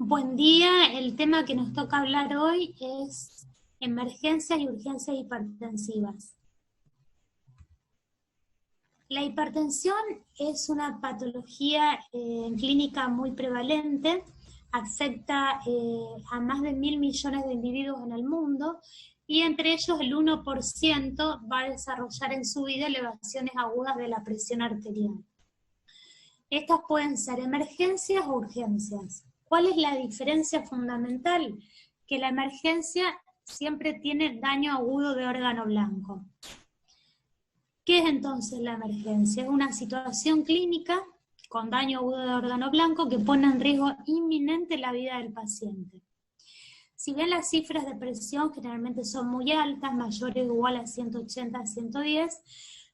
Buen día, el tema que nos toca hablar hoy es emergencias y urgencias hipertensivas. La hipertensión es una patología clínica muy prevalente, afecta a más de 1.000 millones de individuos en el mundo y entre ellos el 1% va a desarrollar en su vida elevaciones agudas de la presión arterial. Estas pueden ser emergencias o urgencias. ¿Cuál es la diferencia fundamental? Que la emergencia siempre tiene daño agudo de órgano blanco. ¿Qué es entonces la emergencia? Es una situación clínica con daño agudo de órgano blanco que pone en riesgo inminente la vida del paciente. Si bien las cifras de presión generalmente son muy altas, mayores o igual a 180 a 110,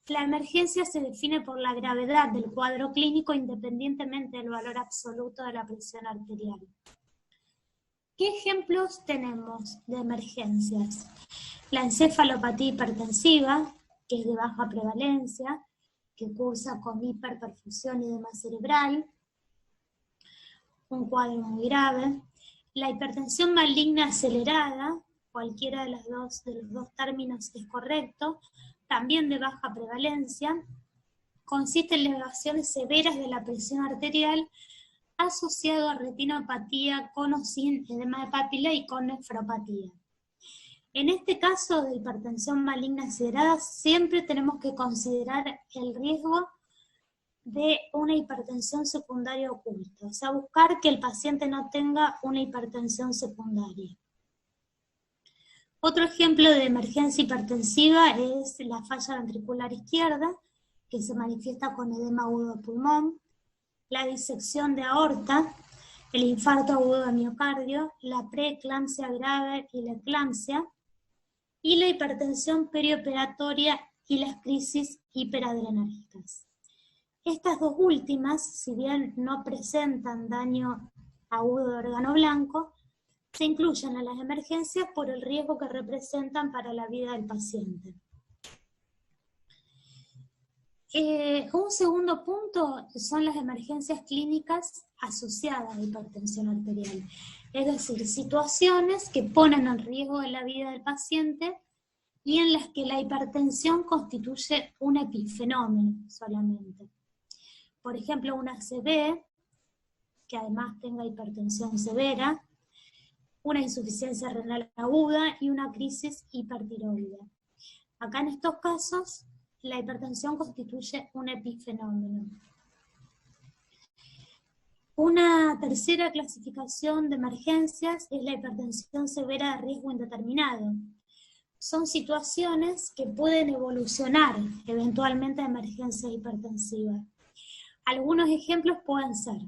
la emergencia se define por la gravedad del cuadro clínico independientemente del valor absoluto de la presión arterial. ¿Qué ejemplos tenemos de emergencias? La encefalopatía hipertensiva, que es de baja prevalencia, que cursa con hiperperfusión y edema cerebral, un cuadro muy grave. La hipertensión maligna acelerada, cualquiera de los dos términos es correcto, también de baja prevalencia, consiste en elevaciones severas de la presión arterial asociado a retinopatía con o sin edema de papila y con nefropatía. En este caso de hipertensión maligna acelerada siempre tenemos que considerar el riesgo de una hipertensión secundaria oculta, o sea, buscar que el paciente no tenga una hipertensión secundaria. Otro ejemplo de emergencia hipertensiva es la falla ventricular izquierda, que se manifiesta con edema agudo de pulmón, la disección de aorta, el infarto agudo de miocardio, la preeclampsia grave y la eclampsia, y la hipertensión perioperatoria y las crisis hiperadrenérgicas. Estas dos últimas, si bien no presentan daño agudo de órgano blanco, se incluyen a las emergencias por el riesgo que representan para la vida del paciente. Un segundo punto son las emergencias clínicas asociadas a hipertensión arterial, es decir, situaciones que ponen en riesgo la vida del paciente y en las que la hipertensión constituye un epifenómeno solamente. Por ejemplo, una ACV, que además tenga hipertensión severa, una insuficiencia renal aguda y una crisis hipertiroidea. Acá en estos casos, la hipertensión constituye un epifenómeno. Una tercera clasificación de emergencias es la hipertensión severa de riesgo indeterminado. Son situaciones que pueden evolucionar eventualmente a emergencias hipertensivas. Algunos ejemplos pueden ser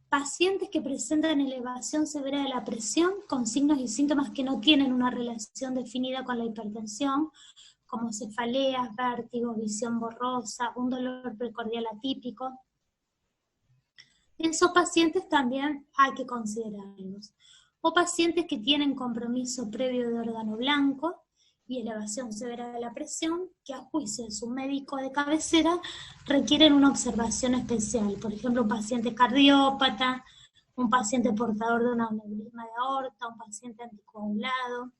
pacientes que presentan elevación severa de la presión con signos y síntomas que no tienen una relación definida con la hipertensión, como cefaleas, vértigo, visión borrosa, un dolor precordial atípico. Esos pacientes también hay que considerarlos. O pacientes que tienen compromiso previo de órgano blanco y elevación severa de la presión, que a juicio de su médico de cabecera requieren una observación especial. Por ejemplo, un paciente cardiópata, un paciente portador de un aneurisma de aorta, un paciente anticoagulado.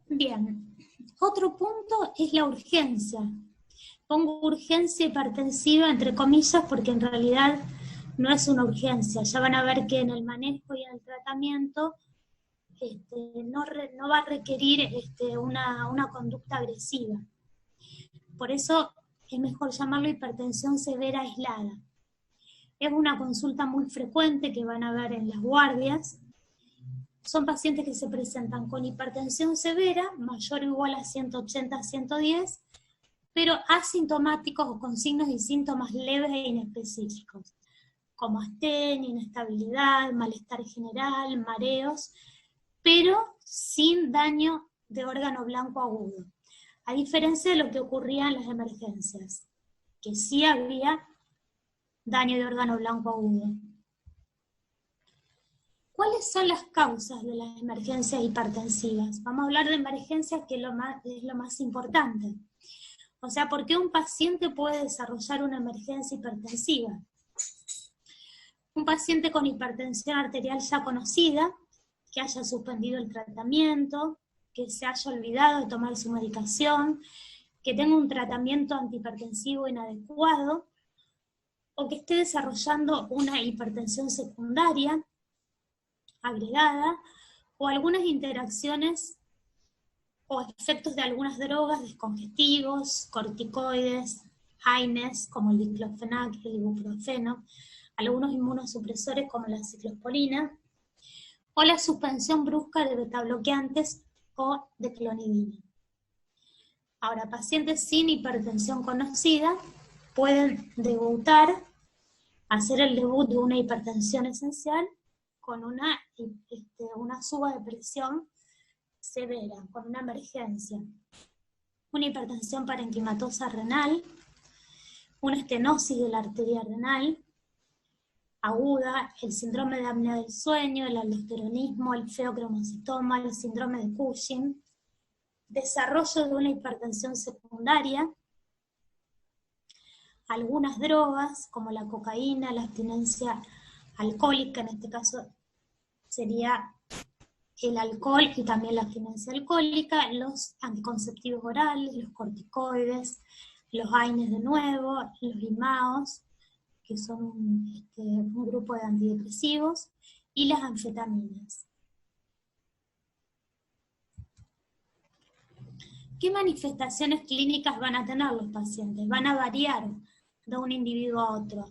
Bien, otro punto es la urgencia. Pongo urgencia hipertensiva entre comillas porque en realidad no es una urgencia. Ya van a ver que en el manejo y en el tratamiento no va a requerir una conducta agresiva. Por eso es mejor llamarlo hipertensión severa aislada. Es una consulta muy frecuente que van a ver en las guardias. Son pacientes que se presentan con hipertensión severa, mayor o igual a 180 a 110, pero asintomáticos o con signos y síntomas leves e inespecíficos, como astenia, inestabilidad, malestar general, mareos, pero sin daño de órgano blanco agudo, a diferencia de lo que ocurría en las emergencias, que sí había daño de órgano blanco agudo. ¿Cuáles son las causas de las emergencias hipertensivas? Vamos a hablar de emergencias, que es lo más importante. O sea, ¿por qué un paciente puede desarrollar una emergencia hipertensiva? Un paciente con hipertensión arterial ya conocida, que haya suspendido el tratamiento, que se haya olvidado de tomar su medicación, que tenga un tratamiento antihipertensivo inadecuado, o que esté desarrollando una hipertensión secundaria agregada, o algunas interacciones o efectos de algunas drogas descongestivos, corticoides, AINES, como el diclofenac, el ibuprofeno, algunos inmunosupresores como la ciclosporina, o la suspensión brusca de betabloqueantes o de clonidina. Ahora, pacientes sin hipertensión conocida pueden debutar, hacer el debut de una hipertensión esencial con una suba de presión severa, con una emergencia, una hipertensión parenquimatosa renal, una estenosis de la arteria renal aguda, el síndrome de apnea del sueño, el aldosteronismo, el feocromocitoma, el síndrome de Cushing, desarrollo de una hipertensión secundaria, algunas drogas como la cocaína, la abstinencia alcohólica, en este caso sería el alcohol y también la abstinencia alcohólica, los anticonceptivos orales, los corticoides, los AINES de nuevo, los IMAOs, que son un grupo de antidepresivos, y las anfetaminas. ¿Qué manifestaciones clínicas van a tener los pacientes? Van a variar de un individuo a otro.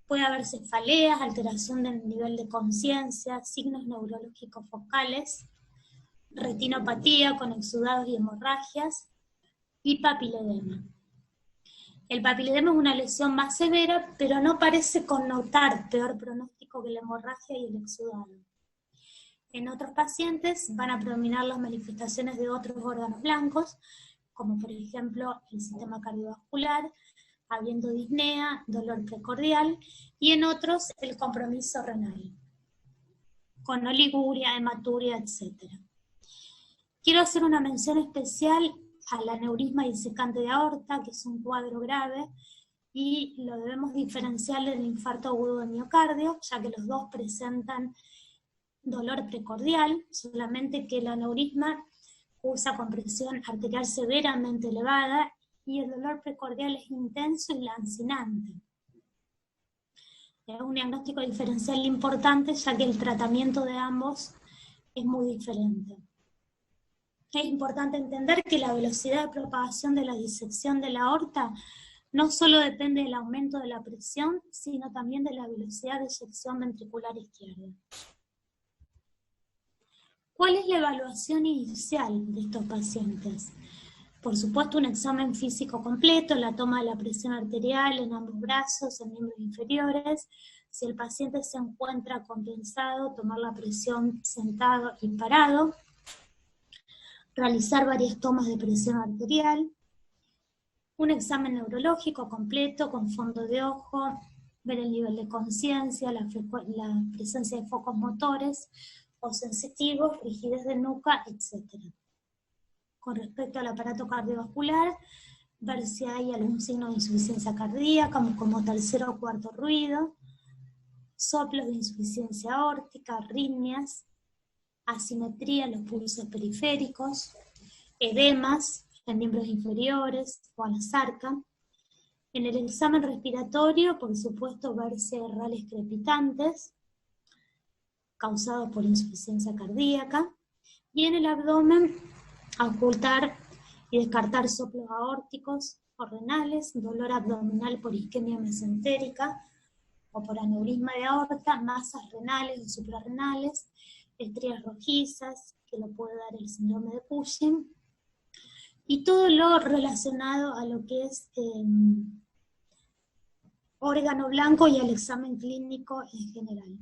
Puede haber cefaleas, alteración del nivel de conciencia, signos neurológicos focales, retinopatía con exudados y hemorragias, y papiledema. El papiledema es una lesión más severa, pero no parece connotar peor pronóstico que la hemorragia y el exudado. En otros pacientes van a predominar las manifestaciones de otros órganos blancos, como por ejemplo el sistema cardiovascular, habiendo disnea, dolor precordial, y en otros el compromiso renal, con oliguria, hematuria, etc. Quiero hacer una mención especial al aneurisma disecante de aorta, que es un cuadro grave, y lo debemos diferenciar del infarto agudo de miocardio, ya que los dos presentan dolor precordial, solamente que el aneurisma usa compresión arterial severamente elevada y el dolor precordial es intenso y lancinante. Es un diagnóstico diferencial importante, ya que el tratamiento de ambos es muy diferente. Es importante entender que la velocidad de propagación de la disección de la aorta no solo depende del aumento de la presión, sino también de la velocidad de eyección ventricular izquierda. ¿Cuál es la evaluación inicial de estos pacientes? Por supuesto, un examen físico completo, la toma de la presión arterial en ambos brazos, en miembros inferiores. Si el paciente se encuentra compensado, tomar la presión sentado y parado. Realizar varias tomas de presión arterial. Un examen neurológico completo con fondo de ojo, ver el nivel de conciencia, la presencia de focos motores o sensitivos, rigidez de nuca, etc. Con respecto al aparato cardiovascular, ver si hay algún signo de insuficiencia cardíaca, como tercer o cuarto ruido, soplos de insuficiencia aórtica, arritmias, asimetría en los pulsos periféricos, edemas en miembros inferiores o a la sarca. En el examen respiratorio, por supuesto, ver si hay rales crepitantes causados por insuficiencia cardíaca, y en el abdomen, ocultar y descartar soplos aórticos o renales, dolor abdominal por isquemia mesentérica o por aneurisma de aorta, masas renales o suprarrenales, estrías rojizas, que lo puede dar el síndrome de Cushing, y todo lo relacionado a lo que es órgano blanco y al examen clínico en general.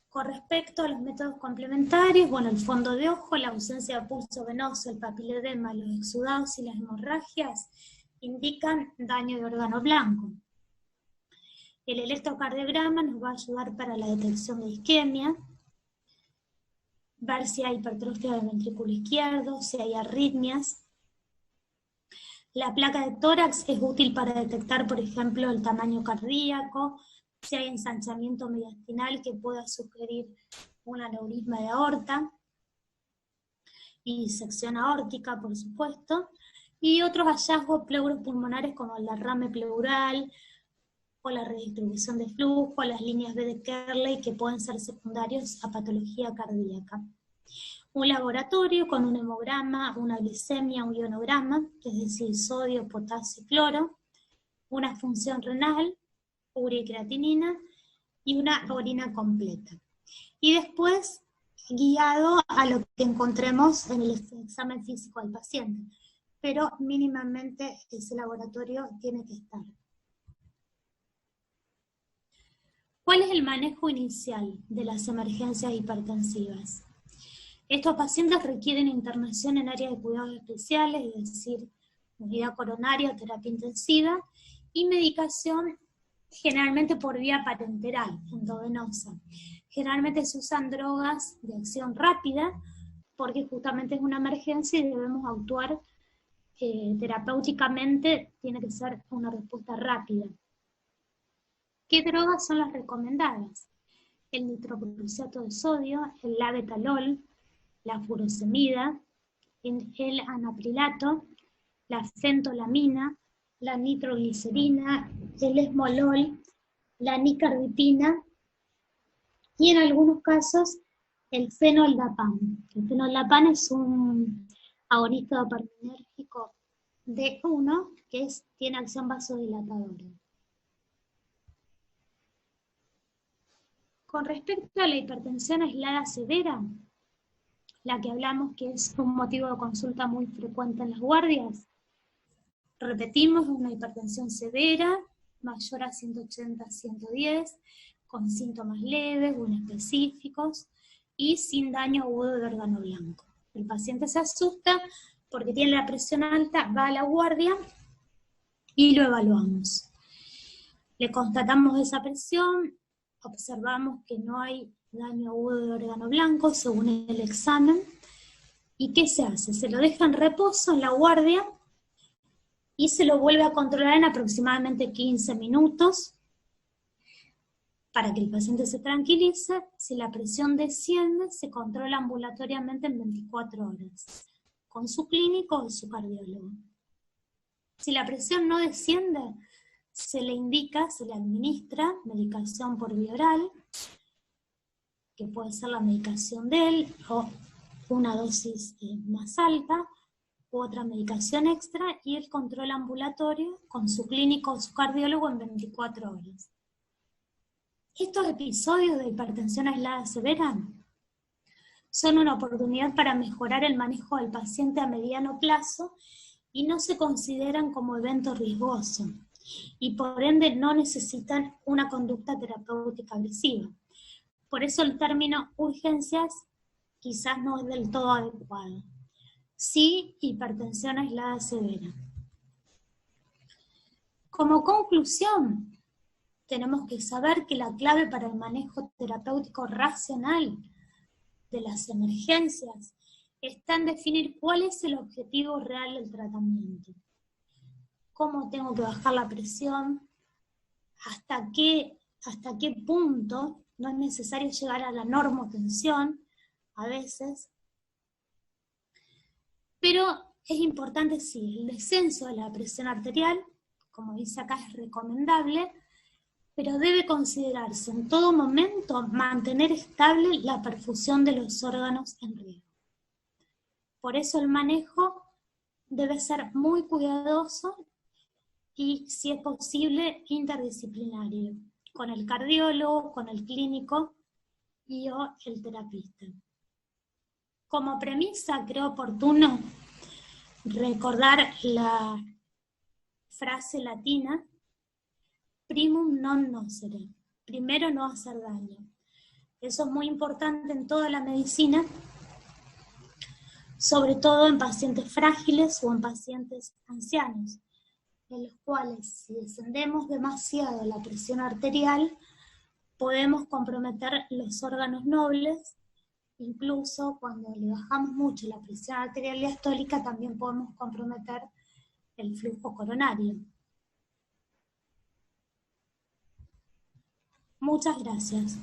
Con respecto a los métodos complementarios, bueno, el fondo de ojo, la ausencia de pulso venoso, el papiledema, los exudados y las hemorragias indican daño de órgano blanco. El electrocardiograma nos va a ayudar para la detección de isquemia, ver si hay hipertrofia del ventrículo izquierdo, si hay arritmias. La placa de tórax es útil para detectar, por ejemplo, el tamaño cardíaco, si hay ensanchamiento mediastinal que pueda sugerir un aneurisma de aorta, y disección aórtica, por supuesto, y otros hallazgos pleuropulmonares como el derrame pleural, o la redistribución de flujo, las líneas B de Kerley, que pueden ser secundarios a patología cardíaca. Un laboratorio con un hemograma, una glicemia, un ionograma, es decir, sodio, potasio y cloro, una función renal, urea y creatinina, y una orina completa. Y después, guiado a lo que encontremos en el examen físico del paciente, pero mínimamente ese laboratorio tiene que estar. ¿Cuál es el manejo inicial de las emergencias hipertensivas? Estos pacientes requieren internación en área de cuidados especiales, es decir, unidad coronaria o terapia intensiva, y medicación generalmente por vía parenteral, endovenosa. Generalmente se usan drogas de acción rápida, porque justamente es una emergencia y debemos actuar terapéuticamente, tiene que ser una respuesta rápida. ¿Qué drogas son las recomendadas? El nitroprusiato de sodio, el labetalol, la furosemida, el anaprilato, la fentolamina, la nitroglicerina, el esmolol, la nicardipina y en algunos casos el fenoldazepam. El fenoldazepam es un agonista dopaminérgico D1 que tiene acción vasodilatadora. Con respecto a la hipertensión aislada severa, la que hablamos que es un motivo de consulta muy frecuente en las guardias, repetimos, una hipertensión severa, mayor a 180-110, con síntomas leves o inespecíficos y sin daño agudo de órgano blanco. El paciente se asusta porque tiene la presión alta, va a la guardia y lo evaluamos. Le constatamos esa presión, observamos que no hay daño agudo de órgano blanco según el examen. ¿Y qué se hace? Se lo deja en reposo en la guardia y se lo vuelve a controlar en aproximadamente 15 minutos para que el paciente se tranquilice. Si la presión desciende, se controla ambulatoriamente en 24 horas, con su clínico o su cardiólogo. Si la presión no desciende, se le indica, se le administra medicación por vía oral, que puede ser la medicación de él, o una dosis más alta, u otra medicación extra, y el control ambulatorio con su clínico o su cardiólogo en 24 horas. Estos episodios de hipertensión aislada severa son una oportunidad para mejorar el manejo del paciente a mediano plazo y no se consideran como evento riesgoso, y por ende no necesitan una conducta terapéutica agresiva. Por eso el término urgencias quizás no es del todo adecuado. Sí, hipertensión aislada severa. Como conclusión, tenemos que saber que la clave para el manejo terapéutico racional de las emergencias está en definir cuál es el objetivo real del tratamiento. Cómo tengo que bajar la presión, hasta qué punto no es necesario llegar a la normotensión, a veces. Pero es importante, sí, el descenso de la presión arterial, como dice acá, es recomendable, pero debe considerarse en todo momento mantener estable la perfusión de los órganos en riesgo. Por eso el manejo debe ser muy cuidadoso y, si es posible, interdisciplinario, con el cardiólogo, con el clínico y o el terapista. Como premisa, creo oportuno recordar la frase latina, primum non nocere, primero no hacer daño. Eso es muy importante en toda la medicina, sobre todo en pacientes frágiles o en pacientes ancianos, en los cuales, si descendemos demasiado la presión arterial, podemos comprometer los órganos nobles. Incluso cuando le bajamos mucho la presión arterial diastólica, también podemos comprometer el flujo coronario. Muchas gracias.